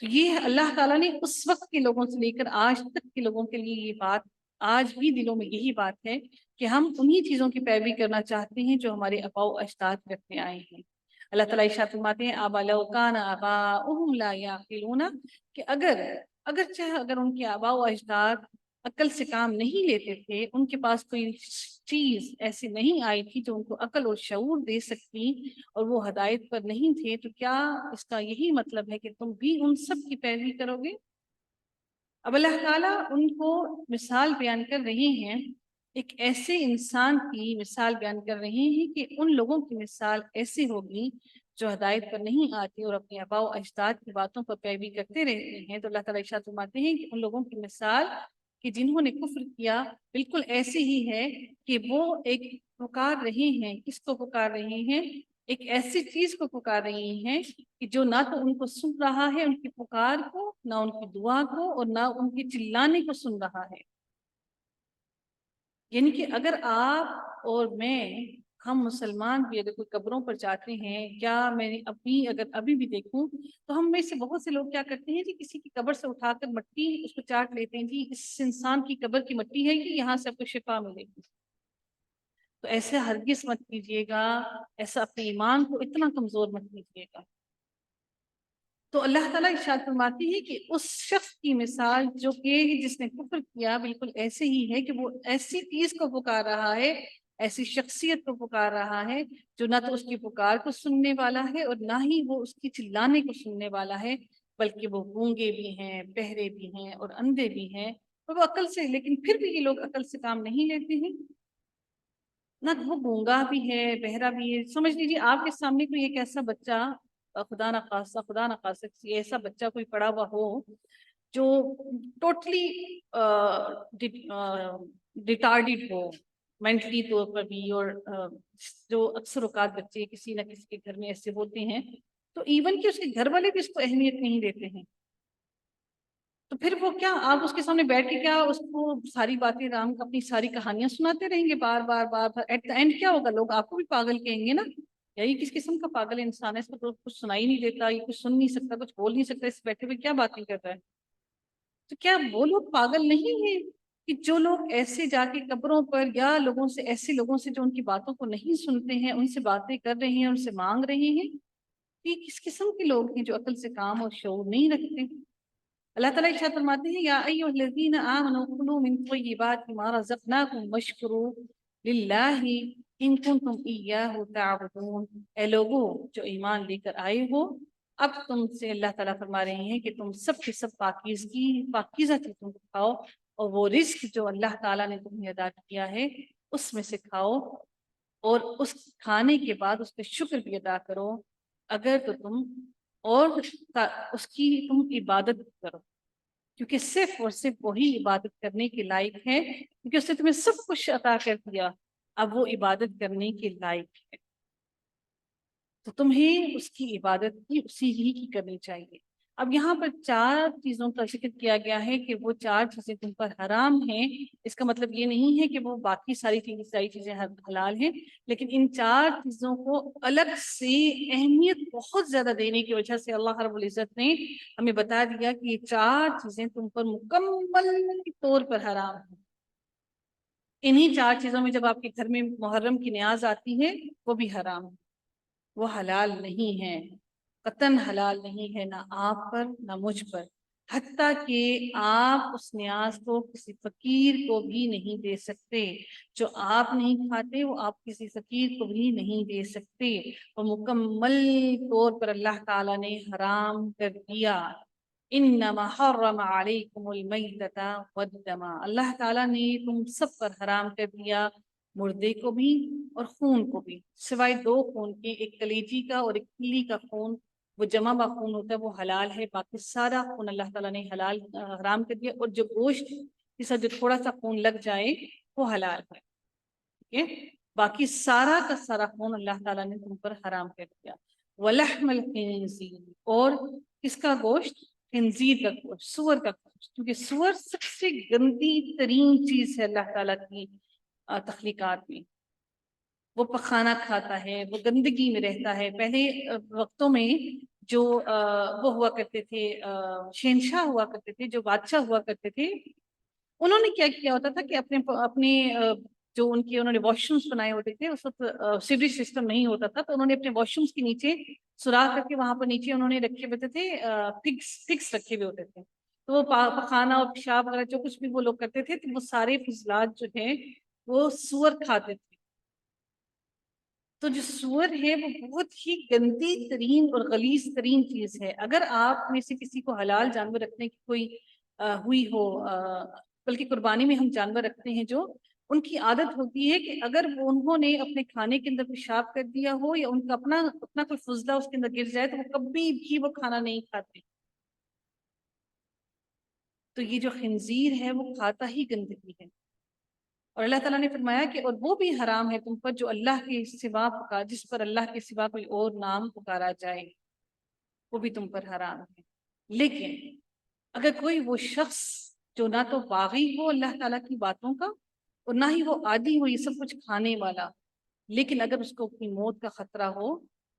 تو یہ اللہ تعالیٰ نے اس وقت کے لوگوں سے لے کر آج تک کے لوگوں کے لیے یہ بات آج بھی دلوں میں یہی بات ہے کہ ہم انہی چیزوں کی پیروی کرنا چاہتے ہیں جو ہمارے آباء و اجداد کرتے آئے ہیں۔ اللہ تعالیٰ ارشاد فرماتے ہیں آبا لو کان آباؤہم لا یعقلون، کہ اگر ان کے آباء و اجداد عقل سے کام نہیں لیتے تھے، ان کے پاس کوئی چیز ایسی نہیں آئی تھی جو ان کو عقل اور شعور دے سکتی اور وہ ہدایت پر نہیں تھے، تو کیا اس کا یہی مطلب ہے کہ تم بھی ان سب کی پیروی کرو گے؟ اب اللہ تعالیٰ ان کو مثال بیان کر رہے ہیں، ایک ایسے انسان کی مثال بیان کر رہے ہیں کہ ان لوگوں کی مثال ایسی ہوگی جو ہدایت پر نہیں آتی اور اپنے آباء و اجداد کی باتوں پر پیروی کرتے رہتے ہیں۔ تو اللہ تعالیٰ ارشاد فرماتے ہیں کہ ان لوگوں کی مثال کہ جنہوں نے کفر کیا بالکل ایسی ہی ہے کہ وہ ایک پکار رہے ہیں، کس کو پکار رہے ہیں؟ ایک ایسی چیز کو پکار رہی ہیں کہ جو نہ تو ان کو سن رہا ہے ان کی پکار کو، نہ ان کی دعا کو، اور نہ ان کے چلانے کو سن رہا ہے۔ یعنی کہ اگر آپ اور میں، ہم مسلمان بھی اگر کوئی قبروں پر جاتے ہیں، کیا میں اگر ابھی بھی دیکھوں تو ہم میں سے بہت سے لوگ کیا کرتے ہیں جی، کسی کی قبر سے اٹھا کر مٹی اس کو چاٹ لیتے ہیں، جی اس انسان کی قبر کی مٹی ہے کہ یہاں سے آپ کو شفا ملے گی۔ تو ایسے ہرگز مت کیجیے گا، ایسا اپنے ایمان کو اتنا کمزور مت کیجیے گا۔ تو اللہ تعالیٰ ارشاد فرماتی ہے کہ اس شخص کی مثال جو کہ جس نے کفر کیا بالکل ایسے ہی ہے کہ وہ ایسی چیز کو پکار رہا ہے، ایسی شخصیت کو پکار رہا ہے جو نہ تو اس کی پکار کو سننے والا ہے اور نہ ہی وہ اس کی چلانے کو سننے والا ہے، بلکہ وہ گونگے بھی ہیں، بہرے بھی ہیں اور اندھے بھی ہیں، اور وہ عقل سے، لیکن پھر بھی یہ لوگ عقل سے کام نہیں لیتے ہیں۔ نہ وہ گونگا بھی ہے، بہرا بھی ہے۔ سمجھ لیجیے آپ کے سامنے کوئی ایک ایسا بچہ، خدا نہ خاصہ کسی ایسا بچہ کوئی پڑا ہوا ہو جو ٹوٹلی ریٹارڈیڈ ہو مینٹلی طور پر بھی، اور جو اکثر اوقات بچے کسی نہ کسی کے گھر میں ایسے ہوتے ہیں، تو ایون کہ اس کے گھر والے بھی اس کو اہمیت نہیں دیتے ہیں، تو پھر وہ کیا آپ اس کے سامنے بیٹھ کے کیا اس کو ساری باتیں رام اپنی ساری کہانیاں سناتے رہیں گے بار بار بار بار؟ ایٹ دا اینڈ کیا ہوگا؟ لوگ آپ کو بھی پاگل کہیں گے نا، یہی کس قسم کا پاگل انسان ہے، اس کو تو کچھ سنائی نہیں دیتا، یہ کچھ سن نہیں سکتا، کچھ بول نہیں سکتا، اس بیٹھے ہوئے کیا باتیں کر رہا ہے؟ تو کیا وہ لوگ پاگل نہیں ہیں کہ جو لوگ ایسے جا کے قبروں پر یا لوگوں سے، ایسے لوگوں سے جو ان کی باتوں کو نہیں سنتے ہیں، ان سے باتیں کر رہے ہیں، ان سے مانگ رہے ہیں؟ یہ کس قسم کے لوگ ہیں جو عقل سے کام اور شعور نہیں رکھتے؟ اللہ تعالیٰ ارشاد فرماتے ہیں یا ایھا الذین آمنوا کلوا من طیبات ما رزقناکم واشکروا للہ ان کنتم ایاہ تعبدون۔ اے لوگوں جو ایمان لے کر آئے ہو، اب تم سے اللہ تعالیٰ فرما رہے ہیں کہ تم سب کے سب پاکیزہ چیزوں کو کھاؤ، اور وہ رزق جو اللہ تعالیٰ نے تمہیں عطا کیا ہے اس میں سے کھاؤ، اور اس کھانے کے بعد اس کا شکر بھی ادا کرو، اگر تو تم اور اس کی تم عبادت کرو، کیونکہ صرف اور صرف وہی عبادت کرنے کے لائق ہے، کیونکہ اس نے تمہیں سب کچھ عطا کر دیا، اب وہ عبادت کرنے کے لائق ہے، تو تمہیں اس کی عبادت کی اسی ہی کی کرنی چاہیے۔ اب یہاں پر 4 چیزوں کا ذکر کیا گیا ہے کہ وہ 4 چیزیں تم پر حرام ہیں، اس کا مطلب یہ نہیں ہے کہ وہ باقی ساری چیزیں حلال ہیں، لیکن ان 4 چیزوں کو الگ سے اہمیت بہت زیادہ دینے کی وجہ سے اللہ رب العزت نے ہمیں بتا دیا کہ یہ 4 چیزیں تم پر مکمل طور پر حرام ہیں۔ انہی 4 چیزوں میں جب آپ کے گھر میں محرم کی نیاز آتی ہے وہ بھی حرام ہے، وہ حلال نہیں ہے، قطعاً حلال نہیں ہے، نہ آپ پر نہ مجھ پر، حتیٰ کہ آپ اس نیاز کو کسی فقیر کو بھی نہیں دے سکتے، جو آپ نہیں کھاتے وہ آپ کسی فقیر کو بھی نہیں دے سکتے، وہ مکمل طور پر اللہ تعالیٰ نے حرام کر دیا۔ انما حرم علیکم المیتۃ والدم، اللہ تعالیٰ نے تم سب پر حرام کر دیا مردے کو بھی اور خون کو بھی، سوائے 2 خون کے، ایک کلیجی کا اور ایک پیلی کا خون، وہ جمع با خون ہوتا ہے وہ حلال ہے، باقی سارا خون اللہ تعالیٰ نے حرام کر دیا، اور جو گوشت جس جو تھوڑا سا خون لگ جائے وہ حلال ہے، ٹھیک ہے؟ باقی سارا کا سارا خون اللہ تعالیٰ نے تم پر حرام کر دیا۔ ولحم الخنزیر، اور کس کا گوشت؟ خنزیر کا گوشت، سور کا گوشت، کیونکہ سور سب سے گندی ترین چیز ہے اللہ تعالیٰ کی تخلیقات میں، وہ پخانا کھاتا ہے، وہ گندگی میں رہتا ہے۔ پہلے وقتوں میں جو وہ ہوا کرتے تھے، شہنشاہ ہوا کرتے تھے، جو بادشاہ ہوا کرتے تھے، انہوں نے کیا کیا ہوتا تھا کہ اپنے اپنے جو انہوں نے واش رومس بنائے ہوتے تھے، اس وقت سیوریج سسٹم نہیں ہوتا تھا، تو انہوں نے اپنے واش رومس کے نیچے سوراخ کر کے وہاں پر نیچے انہوں نے رکھے ہوتے تھے، پگس رکھے ہوئے ہوتے تھے، تو وہ پخانا اور پیشاب وغیرہ جو کچھ بھی وہ لوگ کرتے تھے، تو وہ سارے فضلات جو ہیں وہ سور کھاتے تھے۔ تو جو سور ہے وہ بہت ہی گندی ترین اور غلیظ ترین چیز ہے۔ اگر آپ میں سے کسی کو حلال جانور رکھنے کی کوئی ہوئی ہو، بلکہ قربانی میں ہم جانور رکھتے ہیں جو ان کی عادت ہوتی ہے کہ اگر انہوں نے اپنے کھانے کے اندر پیشاب کر دیا ہو یا ان کا اپنا کوئی فضلہ اس کے اندر گر جائے، تو وہ کبھی بھی وہ کھانا نہیں کھاتے۔ تو یہ جو خنزیر ہے وہ کھاتا ہی گندگی ہے، اور اللہ تعالیٰ نے فرمایا کہ اور وہ بھی حرام ہے تم پر جو اللہ کے سوا جس پر اللہ کے سوا کوئی اور نام پکارا جائے، وہ بھی تم پر حرام ہے۔ لیکن اگر کوئی وہ شخص جو نہ تو باغی ہو اللہ تعالیٰ کی باتوں کا اور نہ ہی وہ عادی ہو یہ سب کچھ کھانے والا، لیکن اگر اس کو اپنی موت کا خطرہ ہو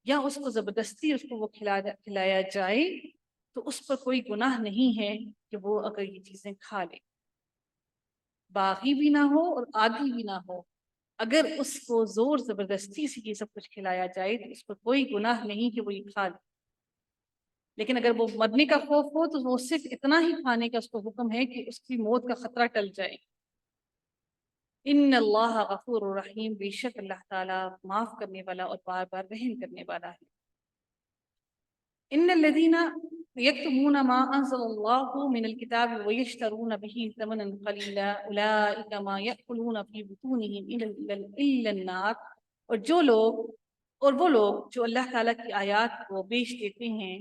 یا اس کو زبردستی اس کو وہ کھلایا جائے، تو اس پر کوئی گناہ نہیں ہے کہ وہ اگر یہ چیزیں کھا لے، باغی بھی نہ ہو اور عادی بھی نہ ہو، اگر اس کو زور زبردستی سے یہ سب کچھ کھلایا جائے تو اس پر کوئی گناہ نہیں کہ وہ یہ کھا لے۔ لیکن اگر وہ مرنے کا خوف ہو تو وہ صرف اتنا ہی کھانے کا اس کو حکم ہے کہ اس کی موت کا خطرہ ٹل جائے۔ ان اللہ غفور الرحیم، بے شک اللہ تعالیٰ معاف کرنے والا اور بار بار رحم کرنے والا ہے۔ ان الذين يكتمون ما انزل الله من الكتاب ويشترون به ثمنا قليلا اولئك ما ياكلون في بطونهم الا النار، اور وہ لوگ جو اللہ تعالیٰ کی آیات کو بیچ دیتے ہیں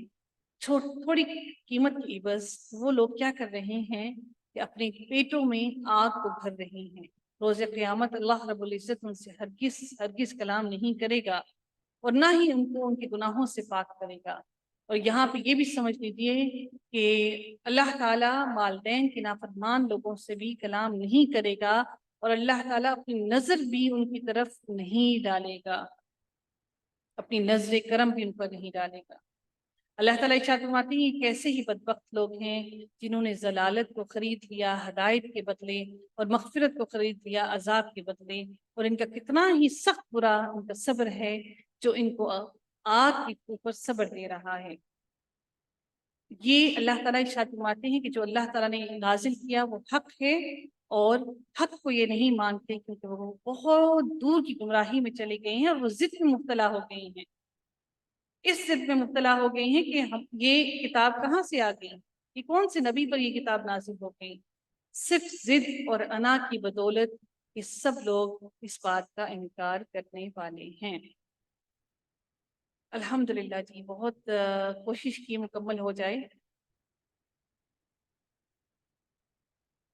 تھوڑی قیمت کی عوض، وہ لوگ کیا کر رہے ہیں کہ اپنے پیٹوں میں آگ کو بھر رہے ہیں۔ روز قیامت اللہ رب العزت ان سے ہرگز کلام نہیں کرے گا اور نہ ہی ان کو ان کے گناہوں سے پاک کرے گا۔ اور یہاں پہ یہ بھی سمجھ لیجیے کہ اللہ تعالیٰ والدین کے نافرمان لوگوں سے بھی کلام نہیں کرے گا، اور اللہ تعالیٰ اپنی نظر بھی ان کی طرف نہیں ڈالے گا، اپنی نظر کرم بھی ان پر نہیں ڈالے گا۔ اللہ تعالیٰ ارشاد فرماتے ہیں کیسے ہی بدبخت لوگ ہیں جنہوں نے ضلالت کو خرید لیا ہدایت کے بدلے، اور مغفرت کو خرید لیا عذاب کے بدلے، اور ان کا کتنا ہی سخت برا ان کا صبر ہے جو ان کو آگ کے اوپر صبر دے رہا ہے۔ یہ اللہ تعالیٰ ارشاد فرماتے ہیں کہ جو اللہ تعالیٰ نے نازل کیا وہ حق ہے، اور حق کو یہ نہیں مانتے کیونکہ وہ بہت دور کی گمراہی میں چلے گئے ہیں، اور وہ ضد میں مبتلا ہو گئے ہیں، اس ضد میں مبتلا ہو گئے ہیں کہ یہ کتاب کہاں سے آ گئی، یہ کون سے نبی پر یہ کتاب نازل ہو گئی۔ صرف ضد اور انا کی بدولت یہ سب لوگ اس بات کا انکار کرنے والے ہیں۔ الحمدللہ جی، بہت کوشش کی مکمل ہو جائے۔